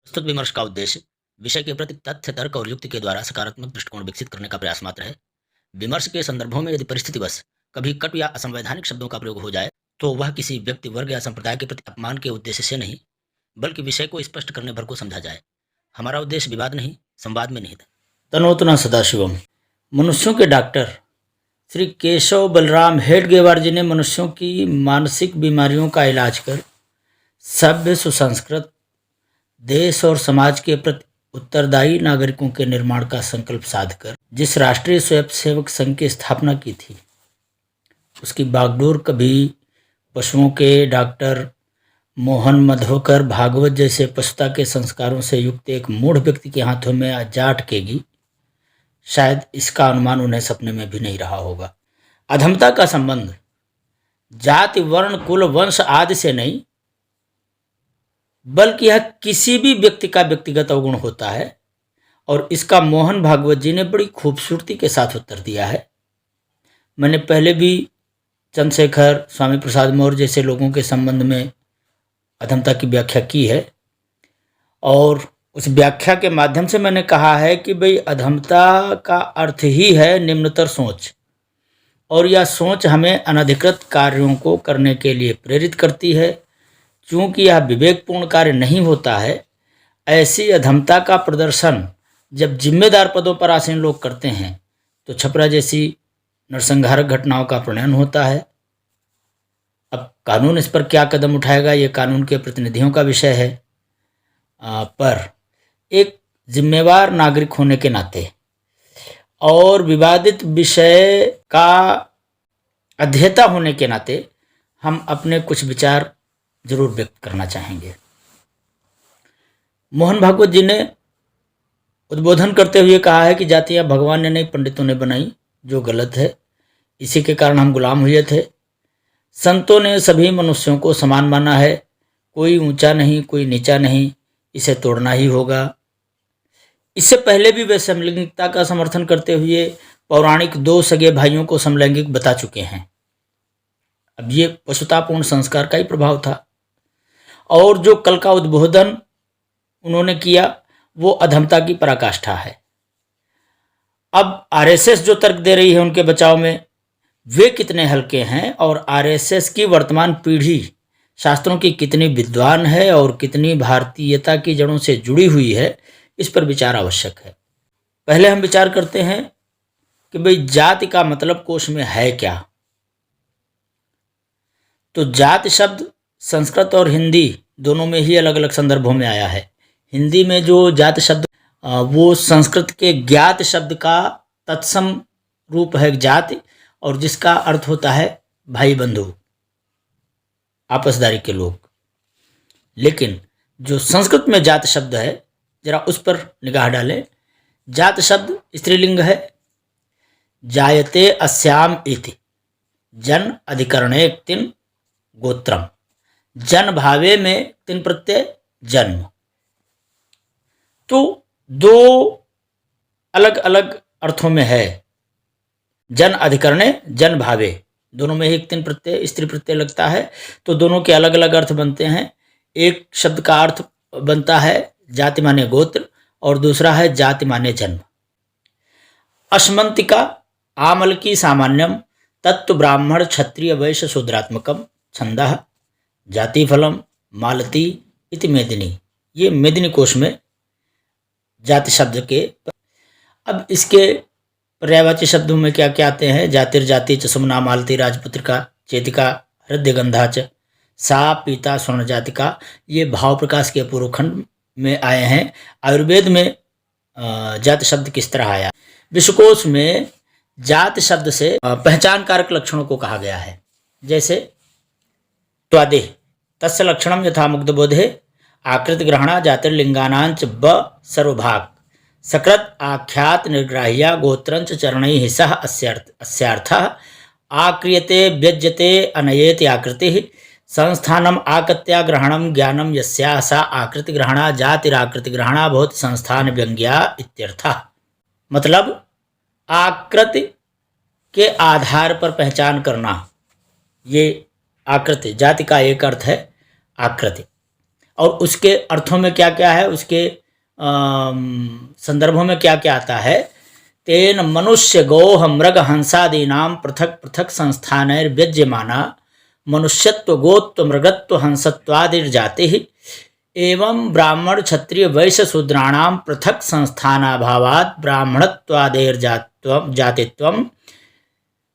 प्रस्तुत विमर्श का उद्देश्य विषय के प्रति तथ्य, तर्क और युक्ति के द्वारा सकारात्मक दृष्टिकोण विकसित करने का प्रयास मात्र है। विमर्श के संदर्भों में यदि परिस्थितिवश कभी कटु या असंवैधानिक शब्दों का प्रयोग हो जाए, तो वह किसी व्यक्ति, वर्ग या संप्रदाय के प्रति अपमान के उद्देश्य से नहीं, बल्कि विषय को स्पष्ट करने भर को समझा जाए। हमारा उद्देश्य विवाद नहीं, संवाद में निहित है। तनोतना सदाशिवम। मनुष्यों के डॉक्टर श्री केशव बलराम हेडगेवार जी ने मनुष्यों की मानसिक बीमारियों का इलाज कर सभ्य, सुसंस्कृत, देश और समाज के प्रति उत्तरदायी नागरिकों के निर्माण का संकल्प साधकर जिस राष्ट्रीय स्वयंसेवक संघ की स्थापना की थी, उसकी बागडोर कभी पशुओं के डॉक्टर मोहन मधोकर भागवत जैसे पशुता के संस्कारों से युक्त एक मूढ़ व्यक्ति के हाथों में जा अटकेगी, शायद इसका अनुमान उन्हें सपने में भी नहीं रहा होगा। अधमता का संबंध जाति, वर्ण, कुल, वंश आदि से नहीं, बल्कि यह किसी भी व्यक्ति का व्यक्तिगत अवगुण होता है, और इसका मोहन भागवत जी ने बड़ी खूबसूरती के साथ उत्तर दिया है। मैंने पहले भी चंद्रशेखर, स्वामी प्रसाद मौर्य जैसे लोगों के संबंध में अधमता की व्याख्या की है, और उस व्याख्या के माध्यम से मैंने कहा है कि भाई अधमता का अर्थ ही है निम्नतर सोच, और यह सोच हमें अनधिकृत कार्यों को करने के लिए प्रेरित करती है। चूँकि यह विवेकपूर्ण कार्य नहीं होता है, ऐसी अधमता का प्रदर्शन जब जिम्मेदार पदों पर आसीन लोग करते हैं, तो छपरा जैसी नरसंहारक घटनाओं का प्रणयन होता है। अब कानून इस पर क्या कदम उठाएगा, ये कानून के प्रतिनिधियों का विषय है, पर एक जिम्मेवार नागरिक होने के नाते और विवादित विषय का अध्येता होने के नाते हम अपने कुछ विचार जरूर व्यक्त करना चाहेंगे। मोहन भागवत जी ने उद्बोधन करते हुए कहा है कि जातियां भगवान ने नहीं, पंडितों ने बनाई, जो गलत है। इसी के कारण हम गुलाम हुए थे। संतों ने सभी मनुष्यों को समान माना है, कोई ऊंचा नहीं, कोई नीचा नहीं, इसे तोड़ना ही होगा। इससे पहले भी वे समलैंगिकता का समर्थन करते हुए पौराणिक दो सगे भाइयों को समलैंगिक बता चुके हैं। अब ये पशुतापूर्ण संस्कार का ही प्रभाव था, और जो कल का उद्बोधन उन्होंने किया वो अधमता की पराकाष्ठा है। अब आरएसएस जो तर्क दे रही है उनके बचाव में, वे कितने हल्के हैं, और आरएसएस की वर्तमान पीढ़ी शास्त्रों की कितनी विद्वान है और कितनी भारतीयता की जड़ों से जुड़ी हुई है, इस पर विचार आवश्यक है। पहले हम विचार करते हैं कि भाई जाति का मतलब कोश में है क्या। तो जाति शब्द संस्कृत और हिंदी दोनों में ही अलग अलग संदर्भों में आया है। हिंदी में जो जाति शब्द वो संस्कृत के ज्ञात शब्द का तत्सम रूप है जाति, और जिसका अर्थ होता है भाई बंधु, आपसदारी के लोग। लेकिन जो संस्कृत में जात शब्द है, जरा उस पर निगाह डालें। जात शब्द स्त्रीलिंग है। जायते अस्याम इति जन अधिकरणे तिन गोत्रम, जन भावे में तिन प्रत्यय जन्म। तो दो अलग अलग अर्थों में है। जन अधिकरणे, जन भावे, दोनों में ही एक तिन प्रत्यय स्त्री प्रत्यय लगता है, तो दोनों के अलग अलग अर्थ बनते हैं। एक शब्द का अर्थ बनता है जाति माने गोत्र, और दूसरा है जाति माने जन्म। अश्मंतिका आमलकी सामान्यम तत्व ब्राह्मण क्षत्रिय वैश्य शूद्रात्मकम छंदः जाति फलम मालती इति मेदिनी। ये मेदिनी कोश में जाति शब्द के। अब इसके पर्यायवाची शब्दों में क्या क्या आते हैं। जातिर्जाति च सुमना मालती राजपुत्रिका चेतिका हृदयगंधा च सा पीता स्वर्ण जातिका। ये भाव प्रकाश के पूर्व खंड में आए हैं। आयुर्वेद में जाति शब्द किस तरह आया। विश्वकोश में जाति शब्द से पहचान कारक लक्षणों को कहा गया है। जैसे त्वादे तस्य लक्षणम यथा मुग्धबोधे आकृति ग्रहणा जातिर्लिंगानांच ब सर्वभाग सकृत आख्यात निर्ग्राह्या गोत्रंच चरणैः सह अस्यार्थः आक्रियते व्यज्यते अनयेति आकृतिः संस्थानम आकत्या ग्रहणम ज्ञानम यस्याः सा आकृति ग्रहणा जातिराकृति ग्रहणा भवति संस्थान व्यंग्या इत्यर्थः। मतलब आकृति के आधार पर पहचान करना, ये आकृति। जाति का एक अर्थ है आकृति। और उसके अर्थों में क्या क्या है, उसके संदर्भों में क्या क्या आता है। तेन मनुष्य गोह मृग हंसादीनाम पृथक पृथक संस्थानैर्व्यज्यमाना मनुष्यत्व गोत्व मृगत्व हंसत्वादिर्जाति एवं ब्राह्मण क्षत्रिय वैश्य शूद्राणाम पृथक संस्थानाभावात् ब्राह्मणत्वादेर्जातित्वं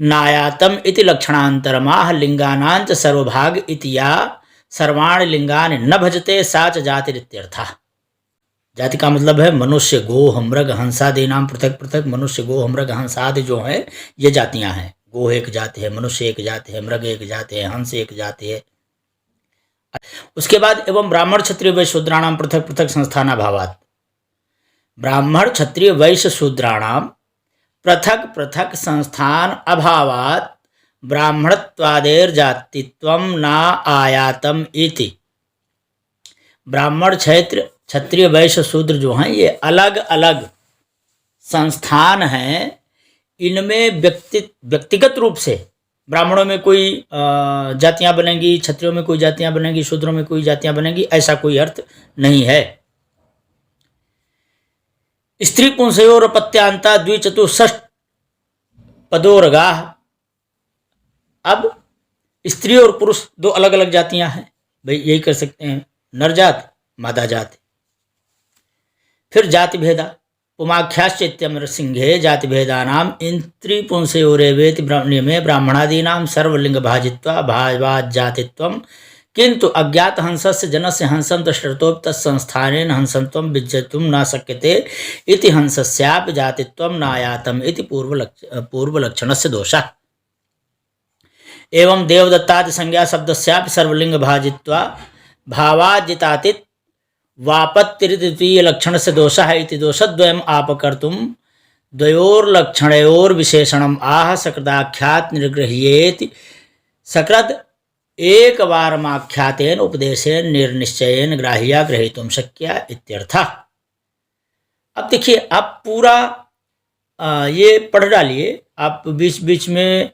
नायातम इति लक्षणांतरमाह लिंगानांच सर्वभाग इति या सर्वाणि लिंगानि न भजते सा च जातिरित्यर्थः। जाति का मतलब है मनुष्य गोह मृग हंसादि नाम पृथक पृथक। मनुष्य गोह मृग हंसादि जो है ये जातियां हैं। गोह एक जाति है, मनुष्य एक जाति है, मृग एक जाति है, हंस एक जाति है। उसके बाद एवं ब्राह्मण क्षत्रिय वैश्य शूद्राणाम पृथक पृथक संस्थानाभावात्, ब्राह्मण क्षत्रिय वैश्य शूद्राणाम पृथक पृथक संस्थान अभावात् ब्राह्मणत्वादेर जातित्वम ना आयातम इति। ब्राह्मण क्षत्रिय वैश्य शूद्र जो हैं ये अलग अलग संस्थान हैं। इनमें व्यक्तिगत रूप से ब्राह्मणों में कोई जातियां बनेंगी, क्षत्रियों में कोई जातियां बनेंगी, शूद्रों में कोई जातियां बनेंगी, ऐसा कोई अर्थ नहीं है। स्त्री पुंसयोर पत्यांता द्विचतुष्ट पदोरगाह। अब स्त्री और पुरुष दो अलग अलग जातियां हैं, भाई यही कर सकते हैं, नर जात मादा जाति। फिर जाति भेदा पुमाख्याश्चैत्यमर सिंहे जाति भेदानाम इंत्री पुंसयोरेवेति नियमे ब्राह्मणादीनां सर्वलिंग भाजित्वा भावात् जातित्वम किंतु अज्ञात हंसस्य जनस्य हंसं दृष्टतोपि तत्संस्थानेन हंसत्वं विज्ञातुं न शक्यते इति हंसस्यापि जातित्वं नायातम् इति पूर्वलक्षणस्य दोषः। एवं देवदत्तादि संज्ञा शब्दस्यापि सर्वलिंग भाजित्वा भावाजितातित् वापत्तिरिति लक्षणस्य दोषः इति दोषद्वयम् आपकर्तुं द्वयोर्लक्षणयोर्विशेषणम् आह सकृदाख्यात् निर्गृह्येति सकृद एक वारमाख्यातेन उपदेशेन निर्निश्चयेन ग्राह्या ग्रहीतुं शक्या इत्यर्थः। अब देखिए, आप पूरा ये पढ़ डालिए। आप बीच बीच में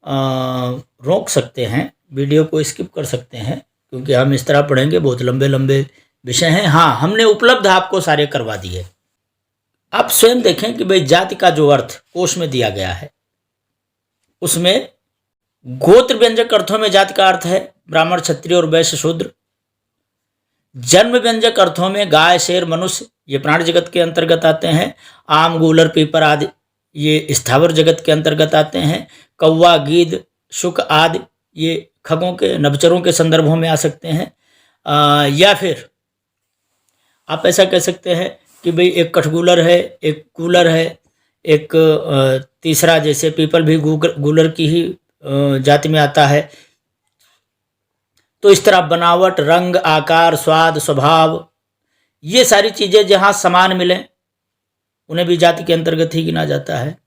रोक सकते हैं, वीडियो को स्किप कर सकते हैं, क्योंकि हम इस तरह पढ़ेंगे, बहुत लंबे लंबे विषय हैं। हाँ, हमने उपलब्ध आपको सारे करवा दिए। आप स्वयं देखें कि भाई जाति का जो अर्थ कोश में दिया गया है उसमें गोत्र व्यंजक अर्थों में जाति का अर्थ है ब्राह्मण क्षत्रिय और वैश्य शूद्र। जन्म व्यंजक अर्थों में गाय शेर मनुष्य ये प्राणी जगत के अंतर्गत आते हैं। आम गूलर पीपर आदि ये स्थावर जगत के अंतर्गत आते हैं। कौवा गीद शुक आदि ये खगों के नभचरों के संदर्भों में आ सकते हैं। या फिर आप ऐसा कह सकते हैं कि भाई एक कठगूलर है, एक कूलर है, एक तीसरा जैसे पीपल भी गूलर की ही जाति में आता है। तो इस तरह बनावट, रंग, आकार, स्वाद, स्वभाव ये सारी चीजें जहां समान मिलें उन्हें भी जाति के अंतर्गत ही गिना जाता है।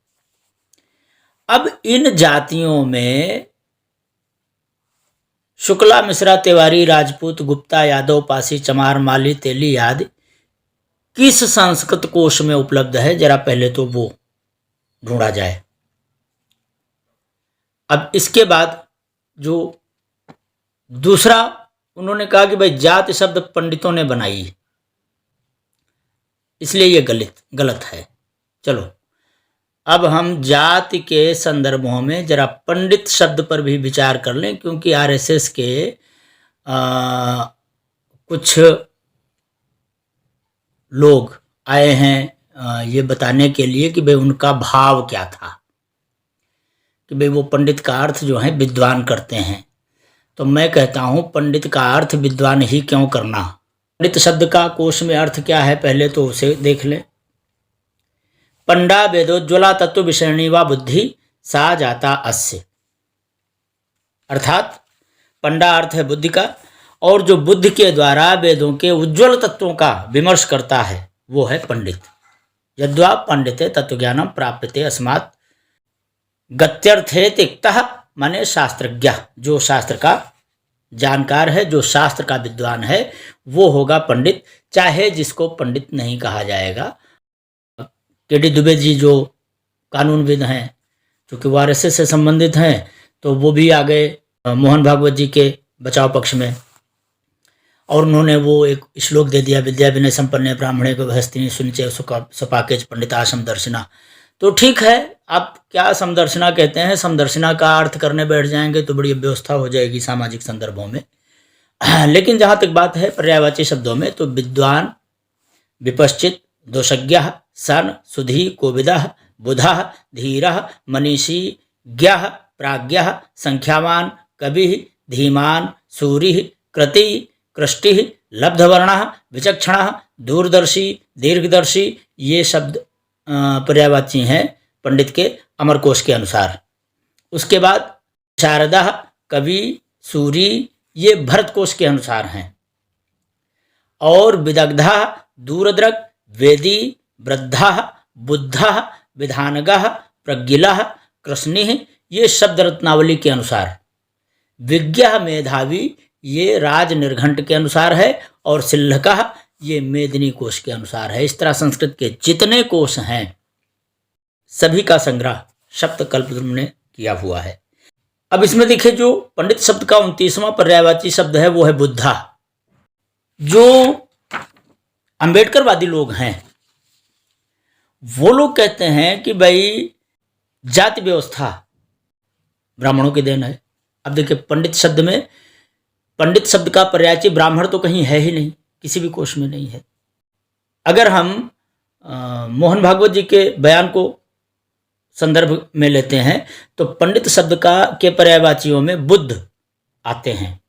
अब इन जातियों में शुक्ला, मिश्रा, तिवारी, राजपूत, गुप्ता, यादव, पासी, चमार, माली, तेली आदि किस संस्कृत कोश में उपलब्ध है, जरा पहले तो वो ढूंढा जाए। अब इसके बाद जो दूसरा उन्होंने कहा कि भाई जाति शब्द पंडितों ने बनाई, इसलिए ये गलत है। चलो अब हम जाति के संदर्भों में जरा पंडित शब्द पर भी विचार कर लें, क्योंकि आरएसएस के कुछ लोग आए हैं ये बताने के लिए कि भाई उनका भाव क्या था, कि भाई वो पंडित का अर्थ जो है विद्वान करते हैं। तो मैं कहता हूँ पंडित का अर्थ विद्वान ही क्यों करना। पंडित शब्द का कोश में अर्थ क्या है पहले तो उसे देख लें। पंडा वेदोज्ज्वला तत्व विषयणी वा बुद्धि सा जाता अस्य। अर्थात पंडा अर्थ है बुद्धि का, और जो बुद्धि के द्वारा वेदों के उज्ज्वल तत्वों का विमर्श करता है वो है पंडित। यद्वा पंडिते तत्वज्ञानम प्राप्यते अस्मात् गत्यर्थे तिक्तः, माने शास्त्रज्ञ, जो शास्त्र का जानकार है, जो शास्त्र का विद्वान है वो होगा पंडित, चाहे जिसको पंडित नहीं कहा जाएगा। के.डी. दुबे जी जो कानूनविद हैं, चूँकि वो आरएसएस से संबंधित हैं, तो वो भी आ गए मोहन भागवत जी के बचाव पक्ष में। और उन्होंने वो एक श्लोक दे दिया, विद्या विनय संपन्न ब्राह्मणे को हस्तिनी सुनिचे सपाकेज पंडिता समदर्शिना। तो ठीक है, आप क्या समदर्शिना कहते हैं, समदर्शिना का अर्थ करने बैठ जाएंगे तो बड़ी व्यवस्था हो जाएगी सामाजिक संदर्भों में। लेकिन जहाँ तक बात है पर्यायवाची शब्दों में, तो विद्वान, विपश्चित, दोषज्ञः, सन, सुधी, कोविदः, बुधः, धीरः, मनीषी, ज्ञः, प्राज्ञः, संख्यावान, कविः, धीमान, सूरिः, कृति, कृष्टिः, लब्धवर्णः, विचक्षणः, दूरदर्शी, दीर्घदर्शी, ये शब्द पर्यायवाची हैं पंडित के अमरकोश के अनुसार। उसके बाद शारदा, कवि, सूरी, ये भरतकोश के अनुसार हैं। और विदग्धा, दूरदृक्, वेदी, वृद्धा, बुद्धा, विधानगः, प्रज्ञिलः, कृष्णिः, ये शब्द रत्नावली के अनुसार। विज्ञ, मेधावी, ये राज निर्घंट के अनुसार है। और सिल्हकः, ये मेदिनी कोश के अनुसार है। इस तरह संस्कृत के जितने कोश हैं सभी का संग्रह सप्तकल्पद्रुम ने किया हुआ है। अब इसमें देखिए, जो पंडित शब्द का 29वां पर्यायवाची शब्द है वो है बुद्धा। जो अंबेडकरवादी लोग हैं वो लोग कहते हैं कि भाई जाति व्यवस्था ब्राह्मणों की देन है। अब देखिए, पंडित शब्द में पंडित शब्द का पर्यायवाची ब्राह्मण तो कहीं है ही नहीं, किसी भी कोश में नहीं है। अगर हम मोहन भागवत जी के बयान को संदर्भ में लेते हैं तो पंडित शब्द के पर्यायवाचियों में बुद्ध आते हैं।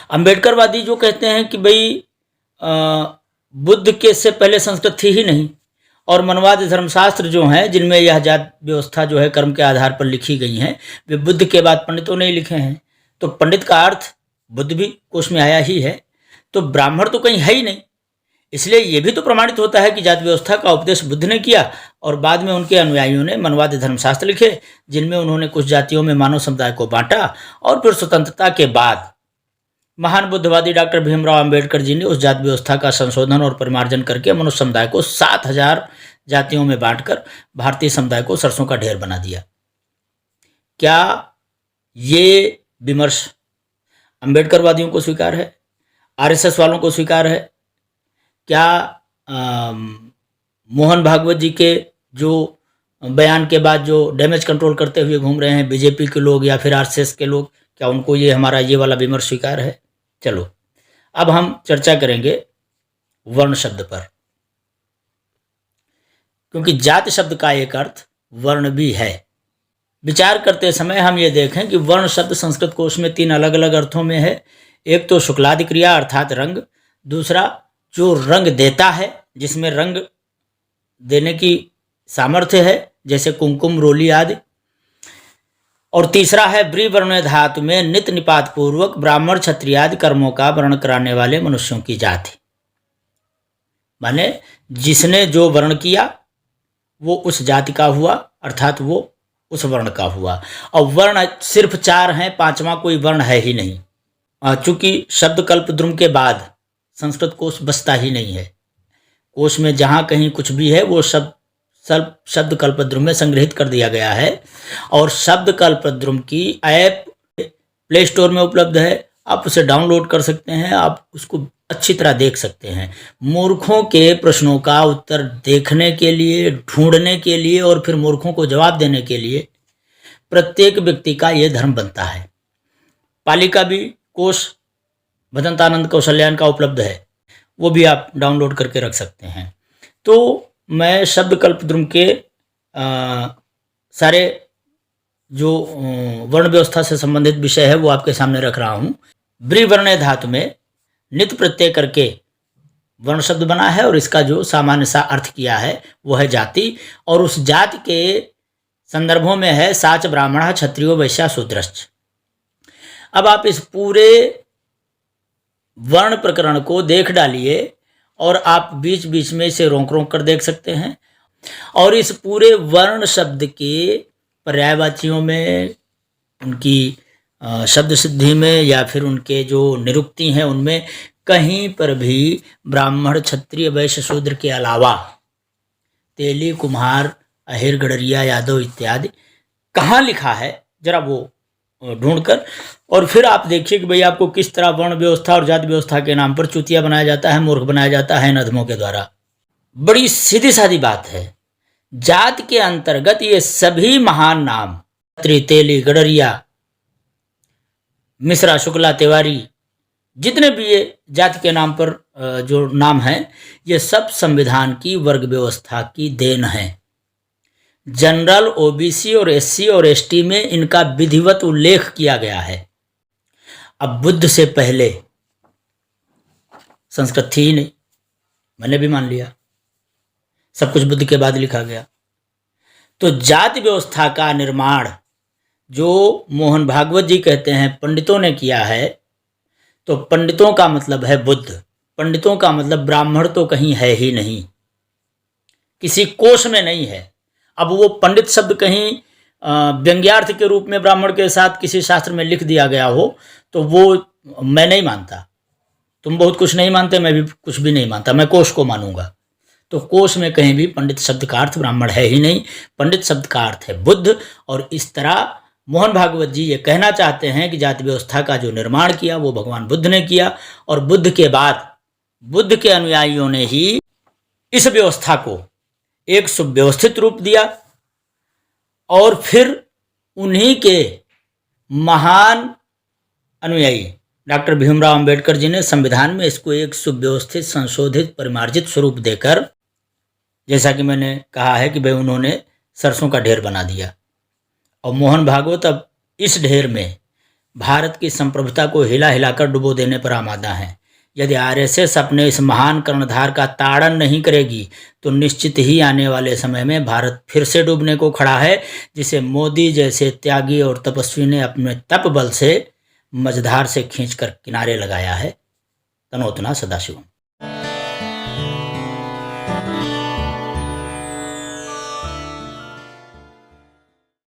अंबेडकरवादी जो कहते हैं कि भाई बुद्ध के से पहले संस्कृत थी ही नहीं, और मनवाद धर्मशास्त्र जो हैं जिनमें यह जात व्यवस्था जो है कर्म के आधार पर लिखी गई हैं, वे बुद्ध के बाद पंडितों ने ही लिखे हैं। तो पंडित का अर्थ बुद्ध भी कोश में आया ही है, तो ब्राह्मण तो कहीं है ही नहीं। इसलिए ये भी तो प्रमाणित होता है कि जाति व्यवस्था का उपदेश बुद्ध ने किया और बाद में उनके अनुयायियों ने मनवादी धर्मशास्त्र लिखे, जिनमें उन्होंने कुछ जातियों में मानव समुदाय को बांटा। और फिर स्वतंत्रता के बाद महान बुद्धवादी डॉक्टर भीमराव अंबेडकर जी ने उस जाति व्यवस्था का संशोधन और परिमार्जन करके मनुष्य समुदाय को 7000 जातियों में बांटकर भारतीय समुदाय को सरसों का ढेर बना दिया। क्या ये विमर्श अंबेडकरवादियों को स्वीकार है? आरएसएस वालों को स्वीकार है? क्या मोहन भागवत जी के जो बयान के बाद जो डैमेज कंट्रोल करते हुए घूम रहे हैं बीजेपी के लोग या फिर आरएसएस के लोग, क्या उनको ये हमारा ये वाला विमर्श स्वीकार है? चलो, अब हम चर्चा करेंगे वर्ण शब्द पर, क्योंकि जाति शब्द का एक अर्थ वर्ण भी है। विचार करते समय हम ये देखें कि वर्ण शब्द संस्कृत कोश में 3 अलग अलग अर्थों में है। एक तो शुक्लादि क्रिया अर्थात रंग, दूसरा जो रंग देता है, जिसमें रंग देने की सामर्थ्य है, जैसे कुमकुम, रोली आदि, और तीसरा है ब्री वर्ण धातु में नित निपात पूर्वक ब्राह्मण क्षत्रिय आदि कर्मों का वर्ण कराने वाले मनुष्यों की जाति। माने जिसने जो वर्ण किया वो उस जाति का हुआ, अर्थात वो उस वर्ण का हुआ। और वर्ण सिर्फ 4 हैं, 5वां कोई वर्ण है ही नहीं। चूंकि शब्द कल्पद्रुम के बाद संस्कृत कोश बसता ही नहीं है। कोश में जहाँ कहीं कुछ भी है वो शब्द कल्पद्रुम में संग्रहित कर दिया गया है। और शब्द कल्पद्रुम की ऐप प्ले स्टोर में उपलब्ध है, आप उसे डाउनलोड कर सकते हैं, आप उसको अच्छी तरह देख सकते हैं। मूर्खों के प्रश्नों का उत्तर देखने के लिए, ढूंढने के लिए और फिर मूर्खों को जवाब देने के लिए प्रत्येक व्यक्ति का यह धर्म बनता है। पाली का भी कोश भदंतानंद कौशल्यान का उपलब्ध है, वो भी आप डाउनलोड करके रख सकते हैं। तो मैं शब्द कल्पद्रुम के सारे जो वर्ण व्यवस्था से संबंधित विषय है वो आपके सामने रख रहा हूँ। ब्री वर्ण धातु में नित प्रत्यय करके वर्ण शब्द बना है और इसका जो सामान्य सा अर्थ किया है वो है जाति, और उस जाति के संदर्भों में है साच ब्राह्मण क्षत्रियो वैश्य शूद्रश्च। अब आप इस पूरे वर्ण प्रकरण को देख डालिए और आप बीच बीच में इसे रोक रोक कर देख सकते हैं, और इस पूरे वर्ण शब्द के पर्यायवाचियों में, उनकी शब्द सिद्धि में या फिर उनके जो निरुक्ति हैं उनमें कहीं पर भी ब्राह्मण क्षत्रिय वैश्य शूद्र के अलावा तेली, कुम्हार, अहिर, गडरिया, यादव इत्यादि कहाँ लिखा है जरा वो ढूंढकर और फिर आप देखिए कि भाई आपको किस तरह वर्ण व्यवस्था और जाति व्यवस्था के नाम पर चूतिया बनाया जाता है, मूर्ख बनाया जाता है इन अधमों के द्वारा। बड़ी सीधी सादी बात है, जात के अंतर्गत ये सभी महान नाम, खत्री, तेली, गडरिया, मिश्रा, शुक्ला, तिवारी, जितने भी ये जाति के नाम पर जो नाम हैं, ये सब संविधान की वर्ग व्यवस्था की देन है। जनरल, ओबीसी और एससी और एसटी में इनका विधिवत उल्लेख किया गया है। अब बुद्ध से पहले संस्कृत थी ही नहीं, मैंने भी मान लिया, सब कुछ बुद्ध के बाद लिखा गया। तो जाति व्यवस्था का निर्माण जो मोहन भागवत जी कहते हैं पंडितों ने किया है, तो पंडितों का मतलब है बुद्ध, पंडितों का मतलब ब्राह्मण तो कहीं है ही नहीं, किसी कोश में नहीं है। अब वो पंडित शब्द कहीं व्यंग्यार्थ के रूप में ब्राह्मण के साथ किसी शास्त्र में लिख दिया गया हो तो वो मैं नहीं मानता। तुम बहुत कुछ नहीं मानते, मैं भी कुछ भी नहीं मानता, मैं कोश को मानूंगा। तो कोश में कहीं भी पंडित शब्द का अर्थ ब्राह्मण है ही नहीं, पंडित शब्द का अर्थ है बुद्ध। और इस तरह मोहन भागवत जी ये कहना चाहते हैं कि जाति व्यवस्था का जो निर्माण किया वो भगवान बुद्ध ने किया, और बुद्ध के बाद बुद्ध के अनुयायियों ने ही इस व्यवस्था को एक सुव्यवस्थित रूप दिया। और फिर उन्हीं के महान अनुयायी डॉक्टर भीमराव अंबेडकर जी ने संविधान में इसको एक सुव्यवस्थित, संशोधित, परिमार्जित स्वरूप देकर, जैसा कि मैंने कहा है कि भाई उन्होंने सरसों का ढेर बना दिया। और मोहन भागवत अब इस ढेर में भारत की संप्रभुता को हिला हिलाकर डुबो देने पर आमादा है। यदि आरएसएस अपने इस महान कर्णधार का ताड़न नहीं करेगी तो निश्चित ही आने वाले समय में भारत फिर से डूबने को खड़ा है, जिसे मोदी जैसे त्यागी और तपस्वी ने अपने तप बल से मझधार से खींचकर किनारे लगाया है। तनोतना सदाशिवम।